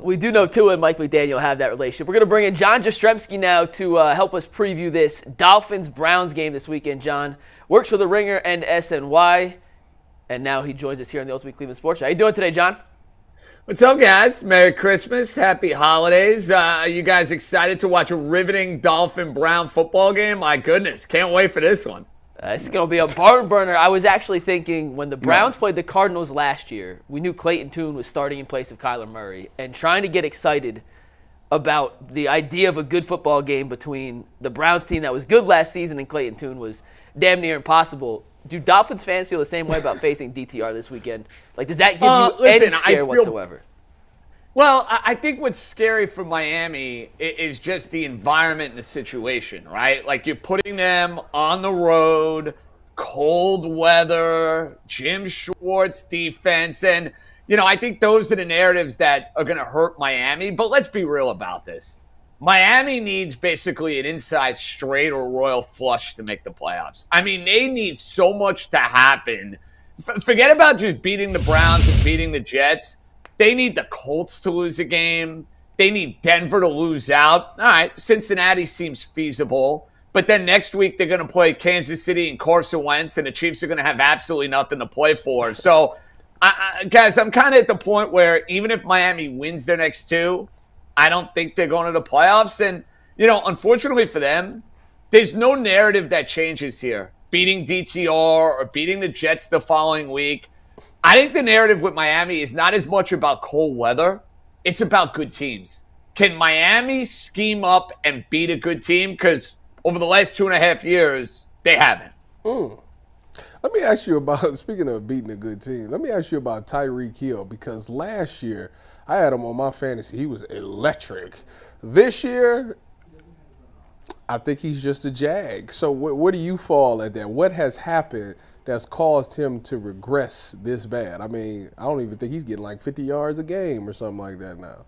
we do know Tua and Mike McDaniel have that relationship. We're going to bring in John Jastremski now to help us preview this Dolphins-Browns game this weekend. John works for The Ringer and SNY, and now he joins us here on the Ultimate Cleveland Sports Show. How you doing today, John? What's up, guys? Merry Christmas. Happy holidays. Are you guys excited to watch a riveting Dolphin-Brown football game? My goodness. Can't wait for this one. It's going to be a barn burner. I was actually thinking when the Browns played the Cardinals last year, we knew Clayton Tune was starting in place of Kyler Murray, and trying to get excited about the idea of a good football game between the Browns team that was good last season and Clayton Tune was damn near impossible. Do Dolphins fans feel the same way about facing DTR this weekend? Like, does that give you any scare whatsoever? Well, I think what's scary for Miami is just the environment and the situation, right? Like, you're putting them on the road, cold weather, Jim Schwartz defense, and, I think those are the narratives that are going to hurt Miami. But let's be real about this. Miami needs basically an inside straight or royal flush to make the playoffs. I mean, they need so much to happen. Forget about just beating the Browns and beating the Jets. They need the Colts to lose a game. They need Denver to lose out. All right, Cincinnati seems feasible. But then next week they're going to play Kansas City and Carson Wentz, and the Chiefs are going to have absolutely nothing to play for. So, guys, I'm kind of at the point where even if Miami wins their next two, I don't think they're going to the playoffs. And, unfortunately for them, there's no narrative that changes here. Beating DTR or beating the Jets the following week. I think the narrative with Miami is not as much about cold weather. It's about good teams. Can Miami scheme up and beat a good team? Because over the last 2.5 years, they haven't. Let me ask you about, speaking of beating a good team, let me ask you about Tyreek Hill, because last year I had him on my fantasy. He was electric. This year, I think he's just a jag. So where do you fall at that? What has happened that's caused him to regress this bad? I mean, I don't even think he's getting like 50 yards a game or something like that now.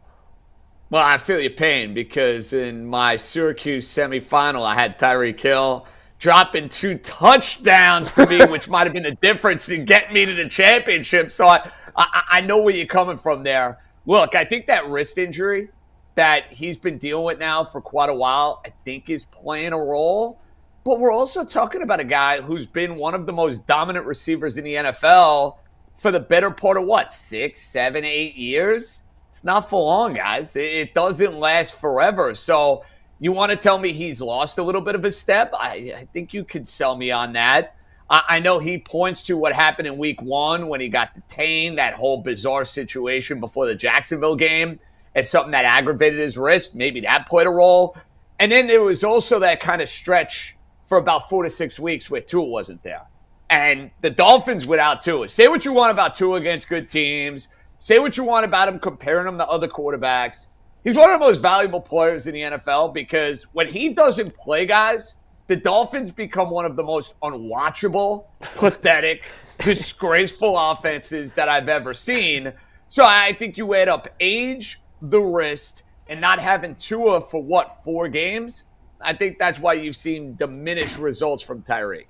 Well, I feel your pain because in my Syracuse semifinal, I had Tyreek Hill dropping 2 touchdowns for me, which might have been the difference in getting me to the championship. So I know where you're coming from there. Look, I think that wrist injury that he's been dealing with now for quite a while, I think is playing a role. But we're also talking about a guy who's been one of the most dominant receivers in the NFL for the better part of 6, 7, 8 years? It's not for long, guys. It doesn't last forever. So you want to tell me he's lost a little bit of a step? I think you could sell me on that. I know he points to what happened in week 1 when he got detained, that whole bizarre situation before the Jacksonville game, as something that aggravated his wrist. Maybe that played a role. And then there was also that kind of stretch for about 4 to 6 weeks where Tua wasn't there. And the Dolphins without Tua. Say what you want about Tua against good teams. Say what you want about him comparing him to other quarterbacks. He's one of the most valuable players in the NFL because when he doesn't play, guys, the Dolphins become one of the most unwatchable, pathetic, disgraceful offenses that I've ever seen. So I think you add up age, the wrist, and not having Tua for 4 games? I think that's why you've seen diminished results from Tyreek.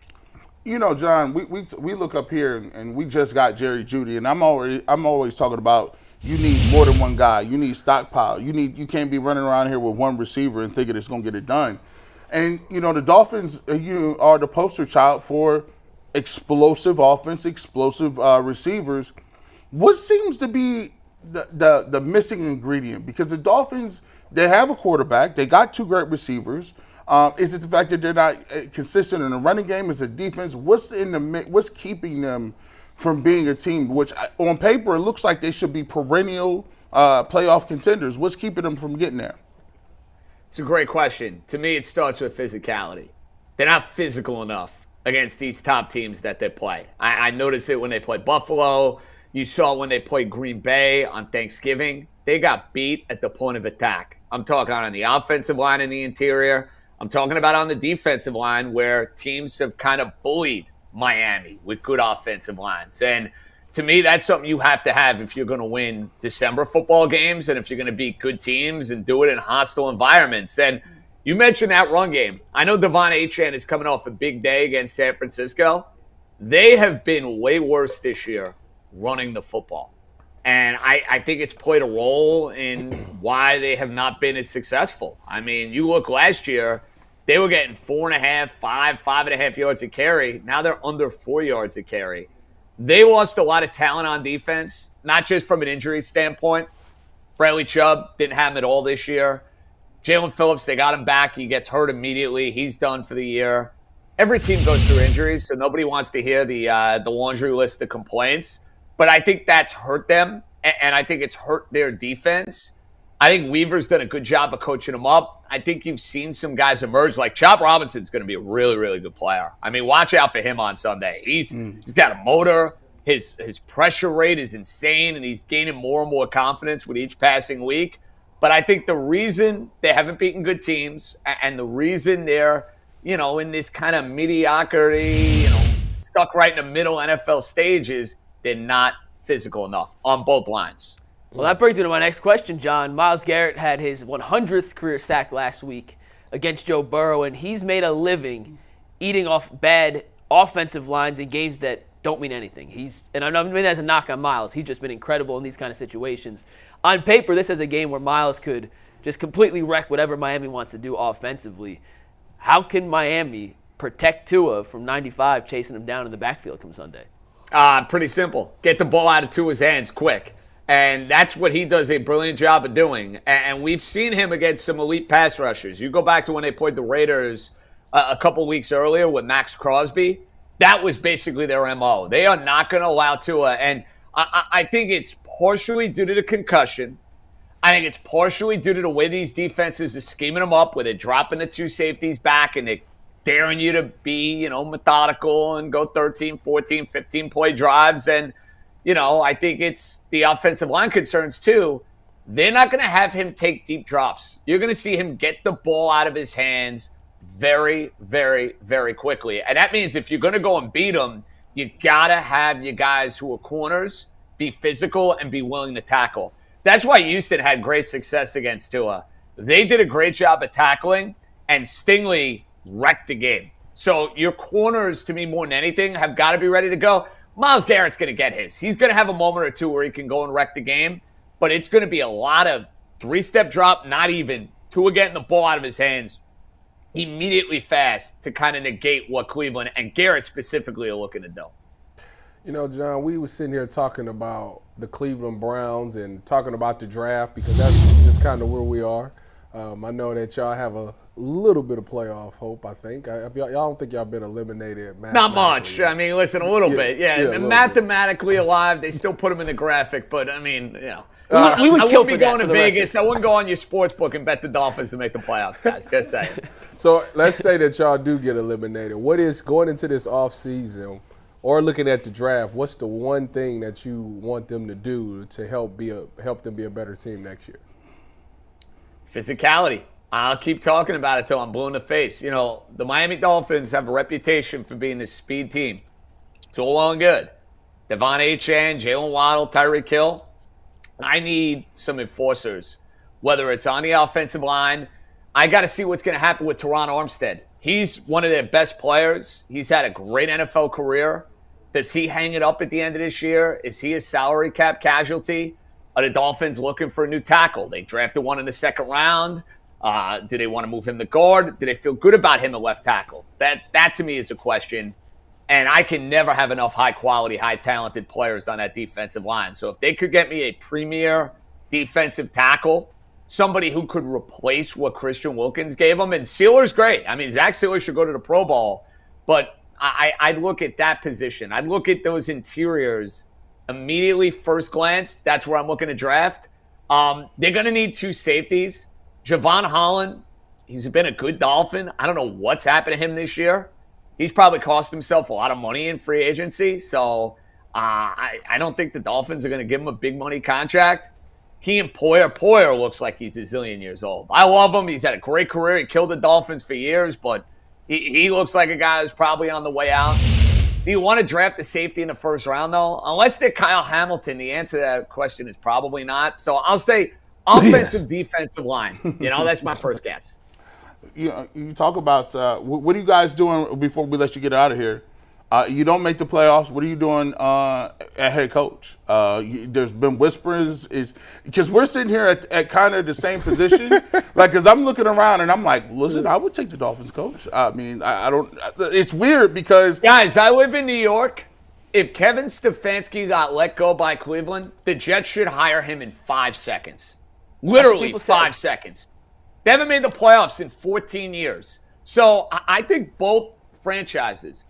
John, we look up here and we just got Jerry Jeudy, and I'm always talking about you need more than one guy. You need stockpile. You can't be running around here with one receiver and thinking it's going to get it done. And the Dolphins are the poster child for explosive offense, explosive receivers. What seems to be the missing ingredient? Because the Dolphins, they have a quarterback. They got 2 great receivers. Is it the fact that they're not consistent in the running game? Is it defense? What's keeping them from being a team which, on paper, it looks like they should be perennial playoff contenders? What's keeping them from getting there? It's a great question. To me, it starts with physicality. They're not physical enough against these top teams that they play. I noticed it when they played Buffalo. You saw when they played Green Bay on Thanksgiving. They got beat at the point of attack. I'm talking on the offensive line in the interior. I'm talking about on the defensive line where teams have kind of bullied Miami with good offensive lines. And to me, that's something you have to have if you're going to win December football games and if you're going to beat good teams and do it in hostile environments. And you mentioned that run game. I know Devon Achane is coming off a big day against San Francisco. They have been way worse this year running the football. And I think it's played a role in why they have not been as successful. I mean, you look last year, they were getting 4.5, 5.5 yards a carry. Now they're under 4 yards a carry. They lost a lot of talent on defense, not just from an injury standpoint. Bradley Chubb didn't have him at all this year. Jalen Phillips, they got him back. He gets hurt immediately. He's done for the year. Every team goes through injuries, so nobody wants to hear the laundry list of complaints. But I think that's hurt them, and I think it's hurt their defense. I think Weaver's done a good job of coaching them up. I think you've seen some guys emerge. Like Chop Robinson's going to be a really, really good player. I mean, watch out for him on Sunday. He's got a motor. His pressure rate is insane, and he's gaining more and more confidence with each passing week. But I think the reason they haven't beaten good teams and the reason they're, in this kind of mediocrity, stuck right in the middle NFL stage is they're not physical enough on both lines. Well, that brings me to my next question, John. Myles Garrett had his 100th career sack last week against Joe Burrow, and he's made a living eating off bad offensive lines in games that don't mean anything. And I don't mean that as a knock on Myles. He's just been incredible in these kind of situations. On paper, this is a game where Myles could just completely wreck whatever Miami wants to do offensively. How can Miami protect Tua from 95 chasing him down in the backfield come Sunday? Pretty simple. Get the ball out of Tua's hands quick. And that's what he does a brilliant job of doing. And we've seen him against some elite pass rushers. You go back to when they played the Raiders a couple weeks earlier with Max Crosby. That was basically their MO. They are not going to allow Tua. And I think it's partially due to the concussion. I think it's partially due to the way these defenses are scheming them up, where they're dropping the two safeties back and they're daring you to be, methodical and go 13, 14, 15-play drives. And, I think it's the offensive line concerns too. They're not going to have him take deep drops. You're going to see him get the ball out of his hands very, very, very quickly. And that means if you're going to go and beat him, you got to have your guys who are corners be physical and be willing to tackle. That's why Houston had great success against Tua. They did a great job of tackling, and Stingley wrecked the game. So your corners, to me, more than anything, have got to be ready to go. Myles Garrett's going to get his. He's going to have a moment or two where he can go and wreck the game, but it's going to be a lot of three-step drop, not even. Tua getting the ball out of his hands immediately fast to kind of negate what Cleveland and Garrett specifically are looking to do. John, we were sitting here talking about the Cleveland Browns and talking about the draft because that's just kind of where we are. I know that y'all have a little bit of playoff hope, I think. Y'all don't think y'all been eliminated? Not much. I mean, listen, a little bit. Yeah, mathematically bit. Alive. They still put them in the graphic, but I mean, we would I kill wouldn't be for going that, to Vegas. I wouldn't go on your sports book and bet the Dolphins to make the playoffs, guys. Just saying. So let's say that y'all do get eliminated. What is going into this offseason or looking at the draft? What's the one thing that you want them to do to help them be a better team next year? Physicality. I'll keep talking about it till I'm blue in the face. The Miami Dolphins have a reputation for being this speed team. It's all well and good. Devon Achane, Jalen Waddle, Tyreek Hill. I need some enforcers, whether it's on the offensive line. I got to see what's going to happen with Teron Armstead. He's one of their best players. He's had a great NFL career. Does he hang it up at the end of this year? Is he a salary cap casualty? Are the Dolphins looking for a new tackle? They drafted one in the second round. Do they want to move him to guard? Do they feel good about him at left tackle? That to me is a question. And I can never have enough high-quality, high-talented players on that defensive line. So if they could get me a premier defensive tackle, somebody who could replace what Christian Wilkins gave them, and Sealer's great. I mean, Zach Sealer should go to the Pro Bowl. But I'd look at that position. I'd look at those interiors immediately, first glance. That's where I'm looking to draft. They're going to need two safeties. Javon Holland, he's been a good Dolphin. I don't know what's happened to him this year. He's probably cost himself a lot of money in free agency. So I don't think the Dolphins are going to give him a big money contract. Poyer looks like he's a zillion years old. I love him. He's had a great career. He killed the Dolphins for years, but he looks like a guy who's probably on the way out. Do you want to draft a safety in the first round, though? Unless they're Kyle Hamilton, the answer to that question is probably not. So I'll say offensive, defensive line. That's my first guess. You talk about what are you guys doing before we let you get out of here You don't make the playoffs. What are you doing at head coach? There's been whispers because we're sitting here at kind of the same position. Like, because I'm looking around and I'm like, listen, I would take the Dolphins coach. I mean, I don't. It's weird because guys, I live in New York. If Kevin Stefanski got let go by Cleveland, the Jets should hire him in 5 seconds. Literally 5 seconds. They haven't made the playoffs in 14 years. So I think both franchises.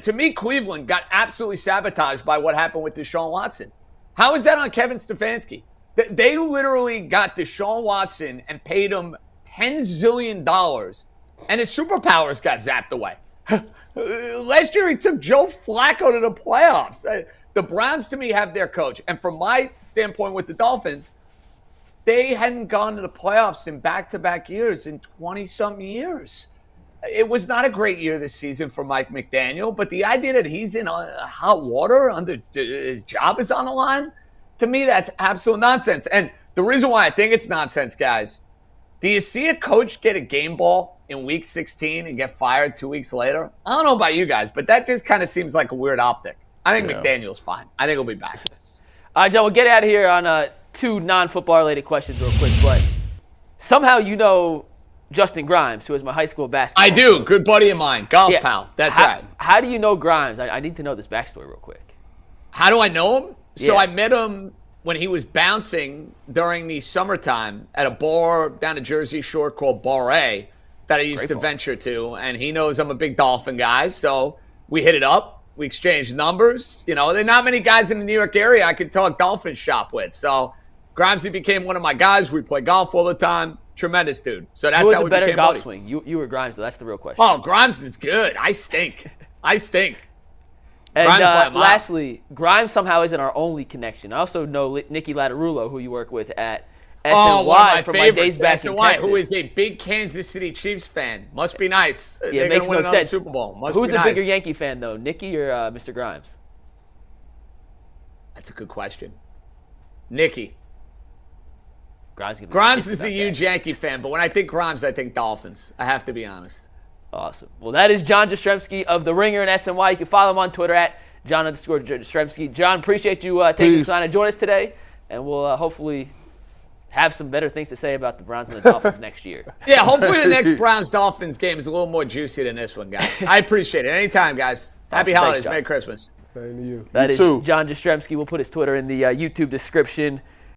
To me, Cleveland got absolutely sabotaged by what happened with Deshaun Watson. How is that on Kevin Stefanski? They literally got Deshaun Watson and paid him $10 zillion, and his superpowers got zapped away. Last year, he took Joe Flacco to the playoffs. The Browns, to me, have their coach. And from my standpoint with the Dolphins, they hadn't gone to the playoffs in back-to-back years in 20-something years. It was not a great year this season for Mike McDaniel, but the idea that he's in hot water, his job is on the line, to me, that's absolute nonsense. And the reason why I think it's nonsense, guys, do you see a coach get a game ball in week 16 and get fired 2 weeks later? I don't know about you guys, but that just kind of seems like a weird optic. I think McDaniel's fine. I think he'll be back. All right, John, we'll get out of here on 2 non-football related questions real quick, but somehow you know Justin Grimes, who was my high school basketball I do. coach. Good buddy of mine. Golf pal. That's right. How do you know Grimes? I need to know this backstory real quick. How do I know him? So Yeah. I met him when he was bouncing during the summertime at a bar down the Jersey Shore called Bar A that I used to venture to. And he knows I'm a big Dolphin guy. So we hit it up. We exchanged numbers. You know, there are not many guys in the New York area I could talk Dolphin shop with. So Grimesy became one of my guys. We play golf all the time. Tremendous dude. So that's Who was how a we better became golf buddies. swing? You or Grimes, though? That's the real question. Oh, Grimes is good. I stink. And Grimes by a mile. lastly, Grimes somehow isn't our only connection. I also know Nicky Lattarulo, who you work with at SNY Oh, one of my from favorites, my days back in SNY, Texas. who is a big Kansas City Chiefs fan. Must be nice. Yeah, They're it makes going to win no another sense. Super Bowl. Must Who's be a nice. bigger Yankee fan, though, Nicky or Mr. Grimes? That's a good question. Nicky. Grimes is a huge Yankee fan, but when I think Grimes, I think Dolphins. I have to be honest. Awesome. Well, that is John Jastremski of The Ringer in SNY. You can follow him on Twitter at John_Jastremski. John, appreciate you taking the time to join us today, and we'll hopefully have some better things to say about the Browns and the Dolphins next year. Yeah, hopefully the next Browns-Dolphins game is a little more juicy than this one, guys. I appreciate it. Anytime, guys. Happy holidays. John. Merry Christmas. Same to you. That is too. John Jastremski. We'll put his Twitter in the YouTube description.